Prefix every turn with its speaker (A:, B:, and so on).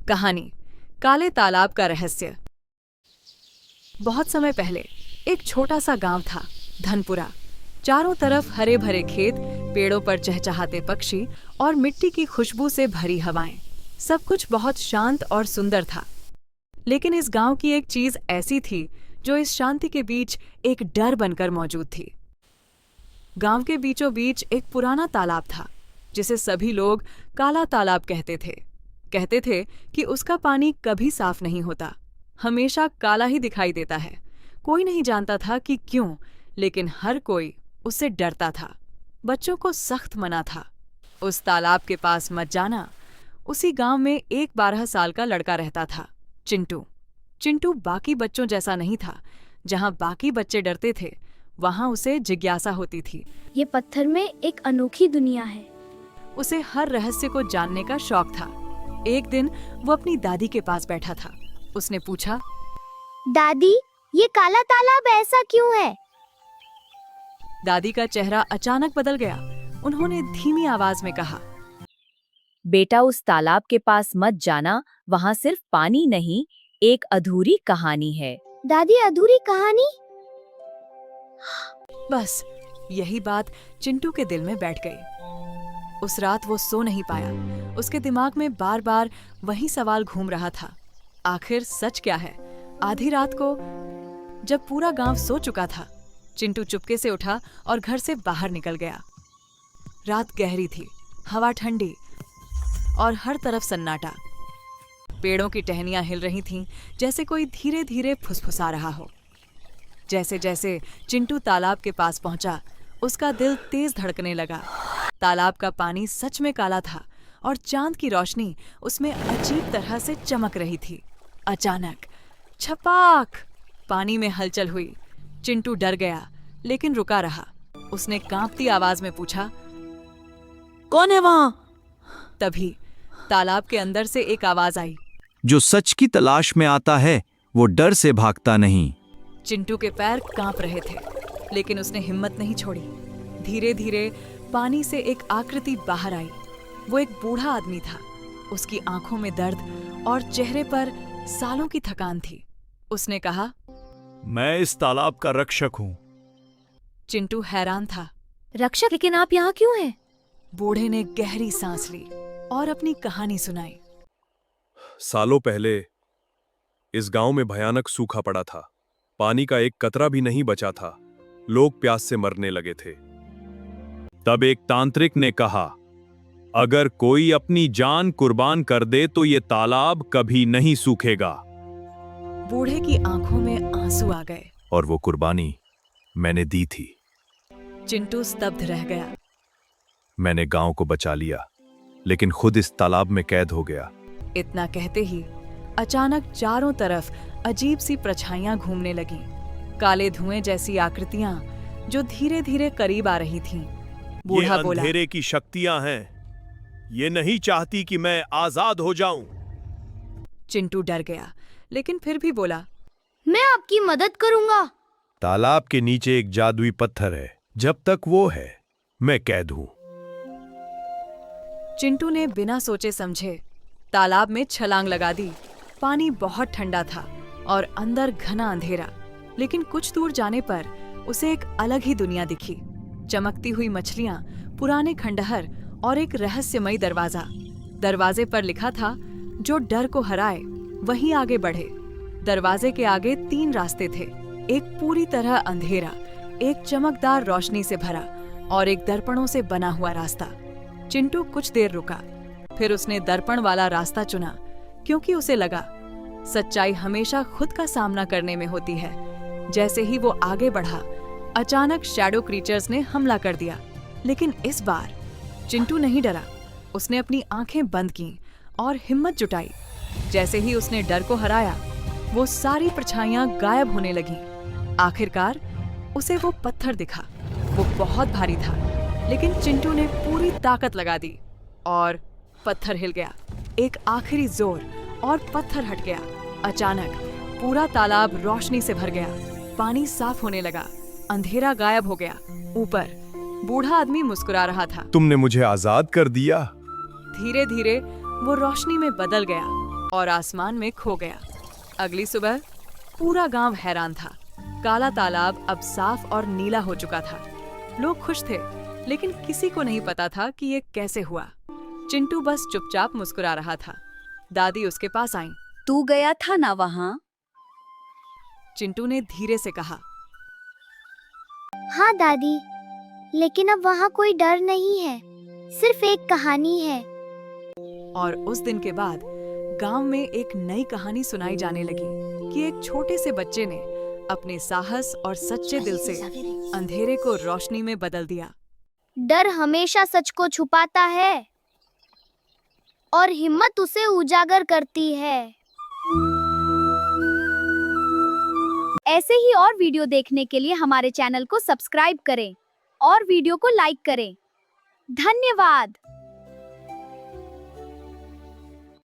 A: कहानी काले तालाब का रहस्य। बहुत समय पहले एक छोटा सा गांव था, धनपुरा। चारों तरफ हरे भरे खेत, पेड़ों पर चहचहाते पक्षी और मिट्टी की खुशबू से भरी हवाएं। सब कुछ बहुत शांत और सुंदर था। लेकिन इस गांव की एक चीज ऐसी थी जो इस शांति के बीच एक डर बनकर मौजूद थी। गांव के बीचों बीच एक पुराना तालाब था, जिसे सभी लोग काला तालाब कहते थे। कहते थे कि उसका पानी कभी साफ नहीं होता, हमेशा काला ही दिखाई देता है। कोई नहीं जानता था कि क्यों, लेकिन हर कोई उससे डरता था। बच्चों को सख्त मना था, उस तालाब के पास मत जाना। उसी गांव में एक 12 साल का लड़का रहता था, चिंटू। चिंटू बाकी बच्चों जैसा नहीं था। जहां बाकी बच्चे डरते थे, वहां उसे जिज्ञासा होती थी।
B: ये पत्थर में एक अनोखी दुनिया है।
A: उसे हर रहस्य को जानने का शौक था। एक दिन वो अपनी दादी के पास बैठा था। उसने पूछा,
B: दादी, ये काला तालाब ऐसा क्यों है?
A: दादी का चेहरा अचानक बदल गया। उन्होंने धीमी आवाज में कहा,
C: बेटा, उस तालाब के पास मत जाना। वहाँ सिर्फ पानी नहीं, एक अधूरी कहानी है।
B: दादी, अधूरी कहानी?
A: बस यही बात चिंटू के दिल में बैठ गई। उस रात वो सो नहीं पाया। उसके दिमाग में बार बार वही सवाल घूम रहा था, आखिर सच क्या है? आधी रात को जब पूरा गांव सो चुका था, चिंटू चुपके से उठा और घर से बाहर निकल गया। रात गहरी थी, हवा ठंडी और हर तरफ सन्नाटा। पेड़ों की टहनियां हिल रही थीं, जैसे कोई धीरे धीरे फुसफुसा रहा हो। जैसे जैसे चिंटू तालाब के पास पहुंचा, उसका दिल तेज धड़कने लगा। तालाब का पानी सच में काला था और चांद की रोशनी उसमें अजीब तरह से चमक रही थी। अचानक छपाक, पानी में हलचल हुई। चिंटू डर गया, लेकिन रुका रहा। उसने कांपती आवाज में पूछा,
C: कौन है वहाँ?
A: तभी तालाब के अंदर से एक आवाज आई,
D: जो सच की तलाश में आता है वो डर से भागता नहीं।
A: चिंटू के पैर कांप रहे थे, लेकिन उसने हिम्मत नहीं छोड़ी। धीरे धीरे पानी से एक आकृति बाहर आई। वो एक बूढ़ा आदमी था। उसकी आंखों में दर्द और चेहरे पर सालों की थकान थी। उसने कहा,
D: मैं इस तालाब का रक्षक हूँ।
A: चिंटू हैरान था।
C: रक्षक? लेकिन आप यहाँ क्यों हैं?
A: बूढ़े ने गहरी सांस ली और अपनी कहानी सुनाई।
E: सालों पहले इस गांव में भयानक सूखा पड़ा था। पानी का एक कतरा भी नहीं बचा था। लोग प्यास से मरने लगे थे। तब एक तांत्रिक ने कहा, अगर कोई अपनी जान कुर्बान कर दे तो ये तालाब कभी नहीं सूखेगा।
A: बूढ़े की आंखों में आंसू आ गए।
E: और वो कुर्बानी मैंने दी थी।
A: चिंटू स्तब्ध रह गया।
E: मैंने गांव को बचा लिया, लेकिन खुद इस तालाब में कैद हो गया।
A: इतना कहते ही अचानक चारों तरफ अजीब सी परछाइयां घूमने लगीं। काले धुएं जैसी आकृतियां जो धीरे धीरे करीब आ रही थीं। बूढ़ा बोला,
E: अंधेरे की शक्तियां हैं। ये नहीं चाहती कि मैं आजाद हो जाऊं।
A: चिंटू डर गया, लेकिन फिर भी बोला,
B: मैं आपकी मदद करूंगा।
E: तालाब के नीचे एक जादुई पत्थर है। जब तक वो है, मैं कैद हूं।
A: चिंटू ने बिना सोचे समझे तालाब में छलांग लगा दी। पानी बहुत ठंडा था और अंदर घना अंधेरा, लेकिन कुछ दूर जाने पर उसे एक अलग ही दुनिया दिखी। चमकती हुई मछलियां, पुराने खंडहर और एक रहस्यमयी दरवाजा। दरवाजे पर लिखा था, जो डर को हराए वही आगे बढ़े। दरवाजे के आगे 3 रास्ते थे, एक पूरी तरह अंधेरा, एक चमकदार रोशनी से भरा और एक दर्पणों से बना हुआ रास्ता। चिंटू कुछ देर रुका, फिर उसने दर्पण वाला रास्ता चुना, क्योंकि उसे लगा सच्चाई हमेशा खुद का सामना करने में होती है। जैसे ही वो आगे बढ़ा, अचानक शैडो क्रीचर्स ने हमला कर दिया। लेकिन इस बार चिंटू नहीं डरा। उसने अपनी आंखें बंद कीं और हिम्मत जुटाई। जैसे ही उसने डर को हराया, वो सारी परछाइयां गायब होने लगीं। आखिरकार उसे वो पत्थर दिखा। वो बहुत भारी था, लेकिन चिंटू ने पूरी ताकत लगा दी और पत्थर हिल गया। एक आखिरी जोर और पत्थर हट गया। अचानक पूरा तालाब रोशनी से भर गया। पानी साफ होने लगा, अंधेरा गायब हो गया। ऊपर बूढ़ा आदमी मुस्कुरा रहा था।
E: तुमने मुझे आजाद कर दिया।
A: धीरे धीरे वो रोशनी में बदल गया और आसमान में खो गया। अगली सुबह पूरा गांव हैरान था। काला तालाब अब साफ और नीला हो चुका था। लोग खुश थे, लेकिन किसी को नहीं पता था कि ये कैसे हुआ। चिंटू बस चुपचाप मुस्कुरा रहा था। दादी उसके पास आईं।
C: तू गया था ना वहाँ?
A: चिंटू ने धीरे से कहा।
B: हाँ दादी, लेकिन अब वहाँ कोई डर नहीं है, सिर्फ एक कहानी है।
A: और उस दिन के बाद गांव में एक नई कहानी सुनाई जाने लगी कि एक छोटे से बच्चे ने अपने साहस और सच्चे दिल से अंधेरे को रोशनी में बदल दिया।
B: डर हमेशा सच को छुपाता है और हिम्मत उसे उजागर करती है।
C: ऐसे ही और वीडियो देखने के लिए हमारे चैनल को सब्सक्राइब करें और वीडियो को लाइक करें। धन्यवाद।